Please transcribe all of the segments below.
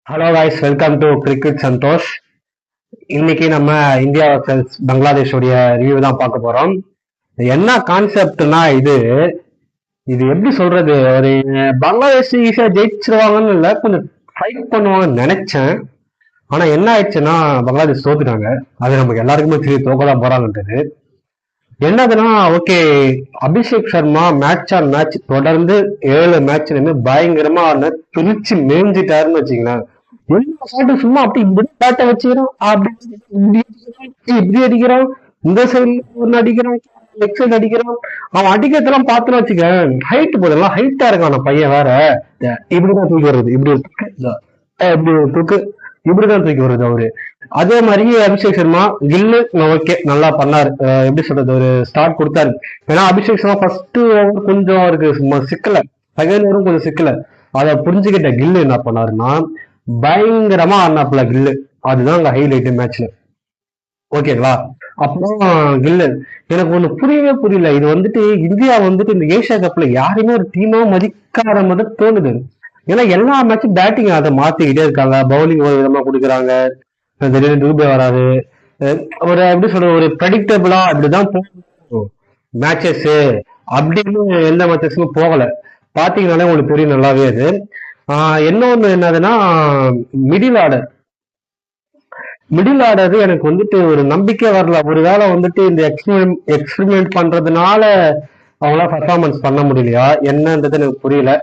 Hello guys, welcome to cricket Santhosh. இன்னைக்கு நம்ம India vs பங்களாதேஷோடைய review தான் பார்க்க போறோம். என்ன கான்செப்ட்னா இது இது எப்படி சொல்றது, ஒரு பங்களாதேஷ் ஈஸியா ஜெயிச்சிருவாங்கன்னு இல்லை, கொஞ்சம் ஃபைட் பண்ணுவாங்கன்னு நினைச்சேன். ஆனா என்ன ஆயிடுச்சுன்னா பங்களாதேஷ் தோத்துட்டாங்க. அது நமக்கு எல்லாருக்குமே தெரியும், தோக்கதான் போறாங்கன்றது. என்னதுன்னா okay, Abhishek Sharma match on match தொடர்ந்து 7 மேட்ச்லயுமே பயங்கரமா பிரிச்சு மேய்ஞ்சிட்டாருன்னு வச்சுக்கலாம். எல்லா ஷாட்டும் சும்மா அப்படி இப்படி பேட்டை வச்சுக்கிறோம், அப்படி இப்படி அடிக்கிறான், இந்த சைடு ஒன்னு அடிக்கிறான், லெக் சைடு அடிக்கிறான். அவன் அடிக்கிறதெல்லாம் பார்த்துன்னு வச்சுக்க, ஹைட் போதெல்லாம் ஹைட்டா இருக்கான் பையன் வேற. இப்படிதான் தூக்கி வருது, இப்படி ஒரு தூக்கு, இப்படி ஒரு தூக்கு, இப்படிதான் தூக்கி வருது அவரு. அதே மாதிரி அபிஷேக் சர்மா கில்லு ஓகே நல்லா பண்ணாரு. எப்படி சொல்றது, ஒரு ஸ்டார்ட் கொடுத்தாரு. ஏன்னா அபிஷேக் சர்மா ஃபர்ஸ்ட் ஓவர் கொஞ்சம் அவருக்கு சிக்கல, செகண்ட் ஓவரும் கொஞ்சம் சிக்கல. அதை புரிஞ்சுக்கிட்ட கில்லு என்ன பண்ணாருன்னா பயங்கரமா ஆடினாப்புல கில்லு. அதுதான் அங்க ஹைலைட் மேட்ச்ல. ஓகேங்களா? அப்புறம் கில்லு எனக்கு ஒண்ணு புரியவே புரியல. இது இந்தியா இந்த ஏசியா கப்ல யாருமே ஒரு டீமா மதிக்காத மாதிரி தோணுது. ஏன்னா எல்லா மேட்சும் பேட்டிங் அதை மாத்திக்கிட்டே இருக்காங்க, பவுலிங் ஒரு விதமா கொடுக்குறாங்க, திடீர்னு டூபே வராது. ஒரு எப்படி சொல்ற, ஒரு ப்ரெடிக்டபிளா அப்படிதான் போகும் மேட்சஸ். அப்படின்னு எந்த மேட்சஸுமே போகல. பாத்தீங்கன்னாலே உங்களுக்கு தெரியும் நல்லாவே அது. இன்னொன்னு என்னதுன்னா மிடில் ஆர்டர். மிடில் ஆர்டர் எனக்கு ஒரு நம்பிக்கை வரல. ஒருவேளை இந்த எக்ஸ்பெரிமெண்ட் பண்றதுனால அவங்களால பர்ஃபார்மன்ஸ் பண்ண முடியலையா என்னன்றது எனக்கு புரியல.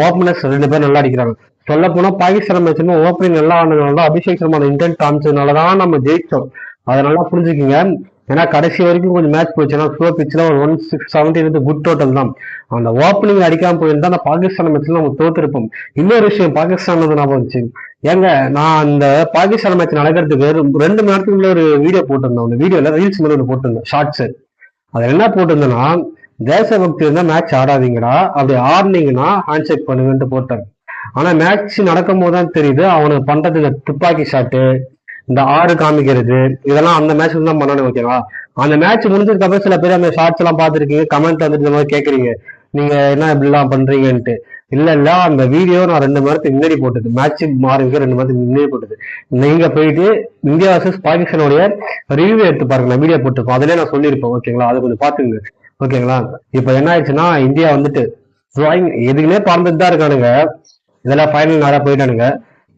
ஓப்பனர்ஸ் 2 பேர் நல்லா அடிக்கிறாங்க. சொல்ல போனா பாகிஸ்தான் மேட்ச் ஓப்பனிங் நல்லா ஆனதுனால அபிஷேக் சர்மா இன்டென்ட் காமிச்சதுனாலதான் நம்ம ஜெயிச்சோம். அதை நல்லா புரிஞ்சுக்கிங்க. ஏன்னா கடைசி வரைக்கும் கொஞ்சம் மேட்ச் போச்சுன்னா ஸ்லோ பிச்சில் ஒரு 170 குட் டோட்டல் தான். அந்த ஓப்பனிங் அடிக்காம போயிருந்தா அந்த பாகிஸ்தான் மேட்ச்ல நம்ம தோத்திருப்போம். இன்னொரு விஷயம், பாகிஸ்தான் ஞாபகம் வந்துச்சு. ஏங்க, நான் அந்த பாகிஸ்தான் மேட்ச் நடக்கிறதுக்கு 2 மணி நேரத்துக்குள்ள ஒரு வீடியோ போட்டிருந்தேன். அந்த வீடியோல ரீல்ஸ் மாதிரி ஒன்று போட்டிருந்தேன், ஷார்ட்ஸ். அது என்ன போட்டிருந்தேன்னா, தேசபக்தி இருந்தா மேட்ச் ஆடாதீங்கடா, அப்படி ஆடினீங்கன்னா ஹேண்ட் ஷேக் பண்ணுங்கன்ட்டு போட்டாரு. ஆனா மேட்ச் நடக்கும் போதுதான் தெரியுது அவனுக்கு பண்றது இந்த துப்பாக்கி ஷாட்டு, இந்த 6 காமிக்கிறது, இதெல்லாம் அந்த மேட்ச்ல தான் பண்ணணும். ஓகேவா? அந்த மேட்ச் முடிஞ்சதுக்கு அப்புறம் சில பேர் அந்த ஷார்ட்ஸ் எல்லாம் பாத்துருக்கீங்க, கமெண்ட் இந்த மாதிரி கேக்குறீங்க, நீங்க என்ன இப்படி எல்லாம் பண்றீங்கன்ட்டு. இல்ல அந்த வீடியோ நான் 2 மணி நேரத்துக்கு முன்னாடி போட்டது, மேட்ச் மாறிக்க 2 மணி நேரத்துக்கு முன்னாடி போட்டது. நீங்க போயிட்டு இந்தியா வர்சஸ் பாகிஸ்தானுடைய ரிவ்யூ எடுத்து பாருங்க, நான் வீடியோ போட்டிருப்போம், அதுலயே நான் சொல்லியிருப்பேன். ஓகேங்களா? அது கொஞ்சம் பாத்துங்க. ஓகேங்களா? இப்ப என்ன ஆயிடுச்சுன்னா இந்தியா எதுக்குன்னே பறந்துட்டு தான் இருக்கானுங்க. இதெல்லாம் ஃபைனல் நேரம் போயிட்டானுங்க.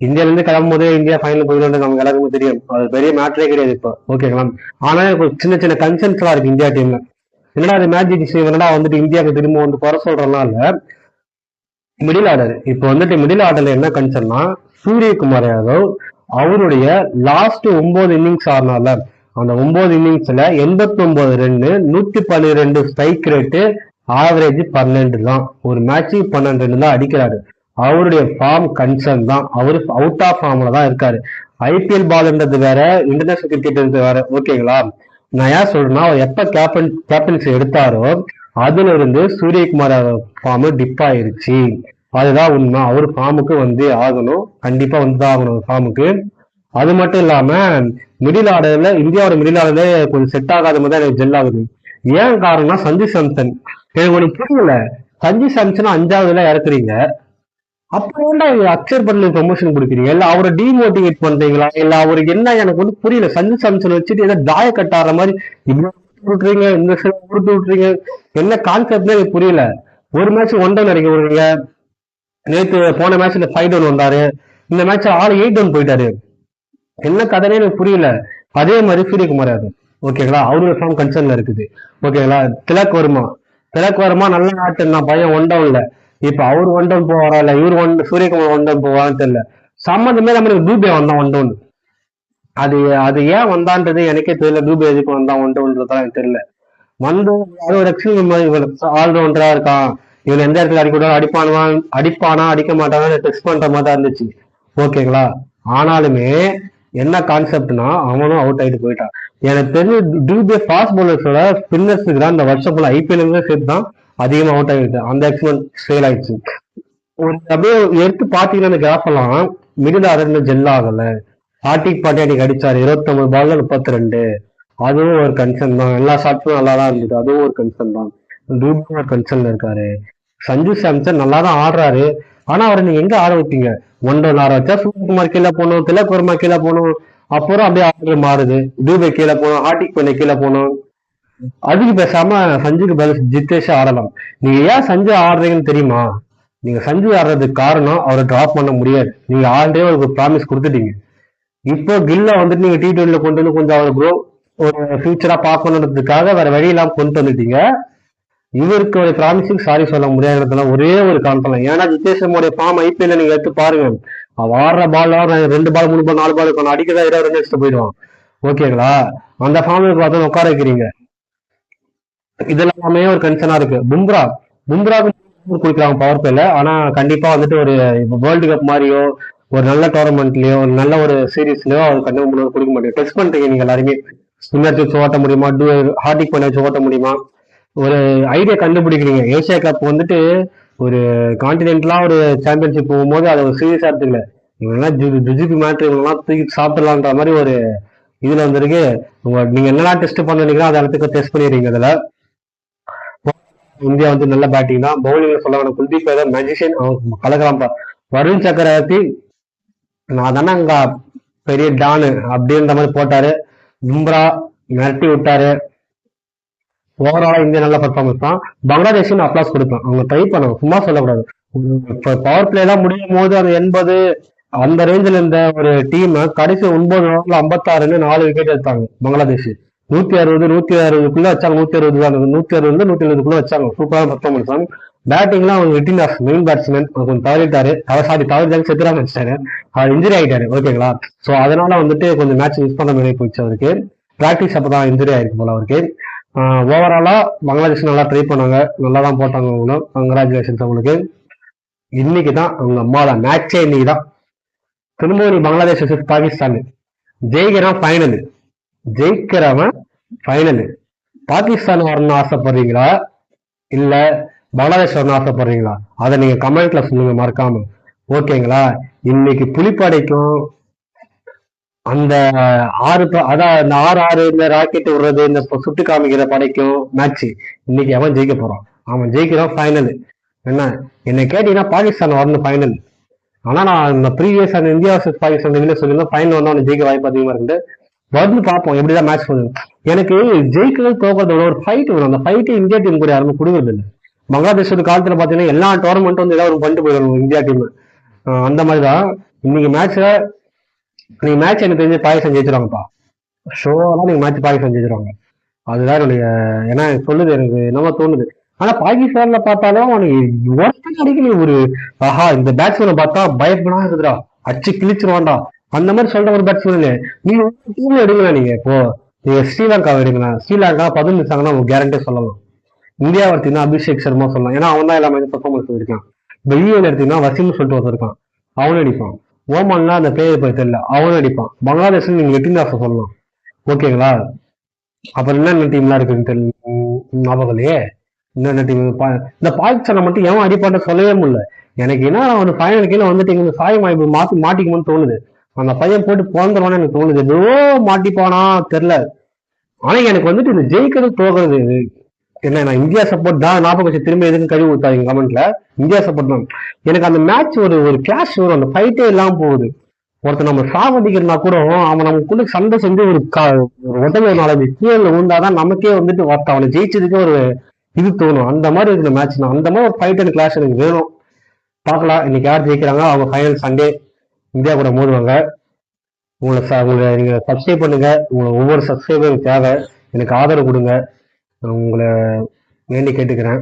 இந்தியால இருந்து கிளம்பும் போதே இந்தியா ஃபைனல் போயிட்டு நமக்கு எல்லாருக்குமே தெரியும், அது பெரிய மேட்டரே கிடையாது இப்போ. ஓகேங்களா? ஆனா சின்ன சின்ன கன்சர்ன்ஸ் எல்லாம் இருக்கு இந்தியா டீம்ல. என்னடா அது மேட்ச் ஜெயிச்சு என்னடா இந்தியாவுக்கு திரும்ப குறை சொல்றதுனால மிடில் ஆர்டர். இப்போ மிடில் ஆர்டர்ல என்ன கன்சர்ன்னா, சூரியகுமார் யாதவ் அவருடைய லாஸ்ட் 9 இன்னிங்ஸ் ஆடினால அந்த 9 இன்னிங்ஸ்ல 89 ரன்னு, 112 ஸ்ட்ரைக் ரேட்டு, ஆவரேஜ் 12 தான். ஒரு மேட்சுக்கு 12 ரன் தான் அடிக்கிறாரு. அவருடைய ஃபார்ம் கன்சர்ன் தான். அவரு அவுட் ஆஃப் ஃபார்ம்ல தான் இருக்காரு. ஐபிஎல் பால்ன்றது வேற, இன்டர்நேஷனல் கிரிக்கெட் வேற. ஓகேங்களா? நான் ஏன் சொல்றேன்னா, அவர் எப்ப கேப்டன்சி எடுத்தாரோ அதுல இருந்து சூரியகுமார் ஃபார்ம் டிப் ஆயிருச்சு. அதுதான் உண்மை. அவர் ஃபார்முக்கு ஆகணும், கண்டிப்பா வந்துதான் ஆகணும் ஃபார்முக்கு. அது மட்டும் இல்லாம மிடில் ஆர்டர்ல இந்தியாவோட மிடில் ஆர்டர்ல கொஞ்சம் செட் ஆகாத மாதிரி எனக்கு ஜெல் ஆகுது. ஏன் காரணம்னா சஞ்சு சாம்சன். எனக்கு ஒண்ணு புரியல, சஞ்சு சாம்சன் 5வதுல இறக்குறீங்க, அப்புறம் அக்ஷர் பட்ல ப்ரொமோஷன் கொடுக்குறீங்க, இல்ல அவரை டிமோட்டிவேட் பண்றீங்களா, இல்ல அவருக்கு என்ன எனக்கு புரியல. சஞ்சு சாம்சன் வச்சுட்டு ஏதோ தாய கட்டாற மாதிரி இப்படி விட்டுறீங்க, இந்த கொடுத்து விட்டுறீங்க, என்ன கான்செப்ட்னே எனக்கு புரியல. ஒரு மேட்ச் 1 டவுன் அடிக்க விடுறீங்க. நேற்று போன மேட்ச்ல 5 டவுன் வந்தாரு, இந்த மேட்ச் ஆள் 8 டவுன் போயிட்டாரு. என்ன கதைனே எனக்கு புரியல. அதே மாதிரி சூரியகுமார் யாதவ். ஓகேங்களா? அவரோட ஃபார்ம் கன்சர்ன்ல இருக்குது. ஓகேங்களா? திலக் வர்மா நல்ல ஆட்டுனா பையன் 1 டவுன்ல. இப்ப அவர் 1 டவுன் போவாரா, இல்ல இவர் சூரியகுமார் 1 டவுன் போவாரான்னு தெரியல. சம்மந்தமே நம்மளுக்கு டூபே வந்தான் 1 டவுன். அது அது ஏன் வந்தான்றது எனக்கே தெரியல. டூபே எதுக்கு வந்தான் 1 டவுன்றதான் எனக்கு தெரியல. அது ஒரு ஆல்ரவுண்டரா இருக்கான், இவன் எந்த இடத்துல அடிப்பானா அடிக்க மாட்டானா டெஸ்ட் பண்ற மாதிரி தான் இருந்துச்சு. ஓகேங்களா? ஆனாலுமே என்ன கான்செப்ட்னா அவனும் அவுட் ஆயிட்டு போயிட்டான். எனக்கு தெரிஞ்சு டூபே ஃபாஸ்ட் பவுலர்ஸோட ஸ்பின்னர்ஸுக்கு தான் இந்த வருஷம் போல ஐபிஎல் சேர்த்து தான் அதிகமா அவுட் ஆகிட்டு, அந்த எக்ஸ்பெரிமெண்ட் ஃபெயில் ஆயிடுச்சு. ஒரு அப்படியே எடுத்து பாத்தீங்கன்னா இந்த கிராஃப் எல்லாம் மிடில் ஆர்டர்ல ஜெல் ஆகல. ஹார்டிக் பாண்டியா அடிச்சாரு 29 பால்ல 32, அதுவும் ஒரு கன்சர்ன் தான். எல்லா ஷாட்ஸும் நல்லா தான் இருந்தது, அதுவும் ஒரு கன்சர்ன் தான். டூபே ஒரு கன்சர்ன்ல இருக்காரு. சஞ்சு சாம்சன் நல்லா தான் ஆடுறாரு, ஆனா அவரை நீங்க எங்க ஆட வைப்பீங்க? ஒன்றரை ஆட வச்சா சூரியகுமார் கீழே போகணும், திலக் வர்மா கீழே போகணும், அப்புறம் அப்படியே ஆர்டர் மாறுது. தூபே கீழே போகணும், ஹார்திக் பாண்டியா கீழே போகணும். அதுக்கு பேசாம சஞ்சுக்கு பதில் ஜித்தேஷ் ஆடலாம். நீங்க ஏன் சஞ்சு ஆடுறீங்கன்னு தெரியுமா? நீங்க சஞ்சு ஆடுறதுக்கு காரணம் அவரை டிராப் பண்ண முடியாது. நீங்க ஆல்ரெடி ஒரு ப்ராமிஸ் கொடுத்துட்டீங்க. இப்போ கில்ல வந்துட்டு நீங்க T20 கொண்டு வந்து கொஞ்சம் அவர் க்ரோ ஒரு ஃபியூச்சரா பார்க்கணுன்றதுக்காக வேற வழி இல்லாம கொண்டு வந்துட்டீங்க. இவருக்கு ஒரு ப்ராமிசிங் சாரி சொல்ல முடியாதுல ஒரே ஒரு காரணம். ஏன்னா ஜித்தேஷனுடைய ஃபார்ம் IPL நீங்க எடுத்து பாருங்க. அவன் ஆடுற பால் 2 பால் 3 பால் 4 பால் இருக்கும், அடிக்கதான் 20 ரன் எடுத்துட்டு போயிடுவான். ஓகேங்களா? அந்த ஃபார்முக்கு பார்த்து உட்கார வைக்கிறீங்க. இதெல்லாமே ஒரு கன்சர்னா இருக்கு. பும்ராவுக்கு குடிக்கிறாங்க பவர் பிளேல. ஆனா கண்டிப்பா வந்துட்டு ஒரு வேர்ல்டு கப் மாதிரியோ ஒரு நல்ல டோர்னமெண்ட்லயோ ஒரு நல்ல ஒரு சீரீஸ்லயோ அவர் கண்டிப்பா குடிக்க மாட்டேங்க. டெஸ்ட் பண்றீங்க நீங்க எல்லாருமே. ஸ்பின்னர் வச்சு ஓட்ட முடியுமா, ஹார்டிக் பண்ண வச்சு ஓட்ட முடியுமா, ஒரு ஐடியா கண்டுபிடிக்கிறீங்க. ஏசியா கப் வந்துட்டு ஒரு கான்டினென்ட்லாம் ஒரு சாம்பியன்ஷிப் போகும்போது அதை ஒரு சீரியஸா எடுத்துக்கல. இவங்கெல்லாம் ஜிஜிபி மேட்ரு இவங்கெல்லாம் தூக்கி சாப்பிடலான்ற மாதிரி ஒரு இதுல வந்திருக்கு. நீங்க என்னெல்லாம் டெஸ்ட் பண்ணீங்களோ அதை இடத்துக்கு டெஸ்ட் பண்ணிடுறீங்க. அதுல இந்தியா வந்து நல்ல பேட்டிங் தான். பவுலிங் சொல்ல வேணும், குல்தீப் யாதவ் மேஜிஷியன், அவன் கலக்கலாம். வருண் சக்கரவர்த்தி நான் தானே அங்க பெரிய டானு அப்படின்ற மாதிரி போட்டாரு. பும்ரா மிரட்டி விட்டாரு. ஓவராலா இந்தியா நல்ல பர்ஃபார்மன்ஸ் தான். பங்களாதேஷும் அப்ளாஸ் கொடுப்பேன். அவங்க ட்ரை பண்ணுவாங்க, சும்மா சொல்லக்கூடாது. இப்ப பவர் பிளே எல்லாம் முடியும் போது அந்த 80 அந்த ரேஞ்சில் இருந்த ஒரு டீம் கடைசி 9 ஓவர்ல 56 4 விக்கெட் எடுத்தாங்க பங்களாதேஷ். 160 வச்சாங்க. 160 வச்சாங்க. சூப்பரான பர்ஃபார்மன்ஸ் தான். பேட்டிங்லாம் அவங்க ரிட்டினாஸ் மெயின் பேட்ஸ்மேன் கொஞ்சம் தவறிட்டாரு. தவறிட்டாரு செத்துறாம வச்சிட்டாரு. அவர் இன்ஜுரி ஆயிட்டாரு. ஓகேங்களா? சோ அதனால வந்துட்டு கொஞ்சம் மேட்ச் மிஸ் பண்ண மாதிரி போயிடுச்சு அவருக்கு. பிராக்டிஸ் அப்பதான் இன்ஜுரி ஆயிருக்கு போல அவருக்கு. ஓவராலா பங்களாதேஷ் நல்லா ட்ரை பண்ணாங்க, நல்லா தான் போட்டாங்க. அவங்களும் கங்க்ராச்சுலேஷன்ஸ் அவங்களுக்கு. இன்னைக்கு தான் அவங்க அம்மாவோட மேட்சே. இன்னைக்கு தான் திரும்பவும் பங்களாதேஷ் பாகிஸ்தான் ஜெயிக்கிறான் ஃபைனல். ஜெயிக்கிறவன் ஃபைனல். பாகிஸ்தான் வரணும்னு ஆசைப்படுறீங்களா இல்ல பங்களாதேஷ் வரணும்னு ஆசைப்படுறீங்களா? அதை நீங்க கமெண்ட்ல சொல்லுங்க மறக்காம. ஓகேங்களா? இன்னைக்கு புலிப்படைக்கும் அந்த அதான் இந்த 6-6 இந்த ராக்கெட் விடுறது இந்த சுட்டு காமிக்கிற படைக்கும் மேட்ச். இன்னைக்கு அவன் ஜெயிக்க போறான். அவன் ஜெயிக்கிறான் ஃபைனல். என்ன என்னை கேட்டீங்கன்னா பாகிஸ்தான் வரணும் ஃபைனல். ஆனா நான் இந்த ப்ரீவியஸ் அந்த இந்தியா வர்சஸ் பாகிஸ்தான் இதுல சொல்லியிருந்தேன் ஃபைனல் வந்து அவனுக்கு ஜெயிக்க வாய்ப்பு அதிகமா இருக்கு. வந்து பார்ப்போம் எப்படிதான் மேட்ச் பண்ணுது. எனக்கு ஜெயிக்கிறது தோக்கிறதோட ஒரு ஃபைட் வரும். அந்த ஃபைட்டு இந்தியா டீம் கூட யாருமே கொடுக்கறது இல்லை. பங்களாதேஷ் காலத்துல பாத்தீங்கன்னா எல்லா டோர்னமெண்ட்டும் வந்து ஏதாவது ஒரு பண்ணிட்டு போயிடணும் இந்தியா டீம். அந்த மாதிரிதான் இன்னைக்கு மேட்ச்ல. நீங்க மேட்ச் எனக்கு தெரிஞ்சு பாகிஸ்தான் ஜெயிச்சிருவாங்கப்பா. ஷோலாம் நீங்க மேட்ச் பாகிஸ்தான் ஜெயிச்சிருவாங்க. அதுதான் என்னுடைய ஏன்னா சொல்லுது, எனக்கு என்னமோ தோணுது. ஆனா பாகிஸ்தான்ல பார்த்தாலும் அவனுக்கு அடிக்கல ஒரு ஆஹா இந்த பேட்ஸ்மேனை பார்த்தா பயப்படா இருக்குதுடா, அச்சு கிழிச்சிருவான்டா அந்த மாதிரி சொல்ற ஒரு பேட்ஸ்மேன் நீங்க டீம்ல எடுக்கலாம். நீங்க இப்போ நீங்க ஸ்ரீலங்காவை எடுக்கலாம். ஸ்ரீலங்கா 10 நிமிஷம் உங்களுக்கு கேரண்டே சொல்லலாம். இந்தியா எடுத்தீங்கன்னா அபிஷேக் சர்மா சொல்லலாம், ஏன்னா அவன் தான் எல்லா மேட்ச் பர்ஃபார்மன்ஸ் இருக்கான். இப்போ யூஎன் எடுத்தீங்கன்னா வசீம் சொல்லிட்டு ஒருத்தர் இருக்கான், அவனும் அடிப்பான். ஓமான்லாம் அந்த பேர் போய் தெரியல, அவனும் அடிப்பான். பங்களாதேஷ்ல நீங்க எட்டின் சொல்லலாம். ஓகேங்களா? அப்புறம் என்னென்ன டீம்லாம் இருக்குன்னு தெரியல, ஞாபகம் இல்லையே. என்னென்ன டீம் இந்த பாகிஸ்தானை மட்டும் ஏன் அடிப்பாட்ட சொல்லவே முடியல. எனக்கு என்ன ஒரு ஃபைனல் கீழே வந்துட்டு இங்க சாய் மாய்ப்பு மாட்டிக்குமோன்னு தோணுது. அந்த பையன் போட்டு பிறந்துருவான்னு எனக்கு தோணுது. ஏதோ மாட்டிப்பானா தெரியல. ஆனா எனக்கு வந்துட்டு இந்த ஜெயிக்கிறது தோகிறது என்ன, நான் இந்தியா சப்போர்ட் தான். ஞாபகம் வச்சு திரும்ப எதுக்கு கழிவு ஊத்தாங்க கமெண்ட்ல. இந்தியா சப்போர்ட் தான். எனக்கு அந்த மேட்ச் ஒரு கிளாஷ் வரும், அந்த ஃபைட்டே இல்லாம போகுது. ஒருத்தர் நம்ம சாவடிக்கிறனா கூட அவன் நமக்குள்ள சண்டை செஞ்சு ஒரு உடம்பு 4 கீழே விழுந்தாதான் நமக்கே வந்துட்டு அவனை ஜெயிச்சதுக்கு ஒரு இது தோணும். அந்த மாதிரி இருக்கிற மேட்ச் தான். அந்த மாதிரி ஒரு ஃபைட் அண்ட் கிளாஷ் எனக்கு வேணும். பார்க்கலாம் இன்னைக்கு யார் ஜெயிக்கிறாங்க. அவங்க ஃபைனல் சண்டே இந்தியா கூட மோதுவாங்க. உங்களை நீங்க சப்ஸ்கிரைப் பண்ணுங்க. உங்களை ஒவ்வொரு சப்ஸ்கிரைபரும் தேவை. எனக்கு ஆதரவு கொடுங்க, உங்களை வேண்டி கேட்டுக்கிறேன்.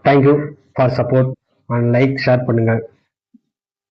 Thank you for support and like share பண்ணுங்க.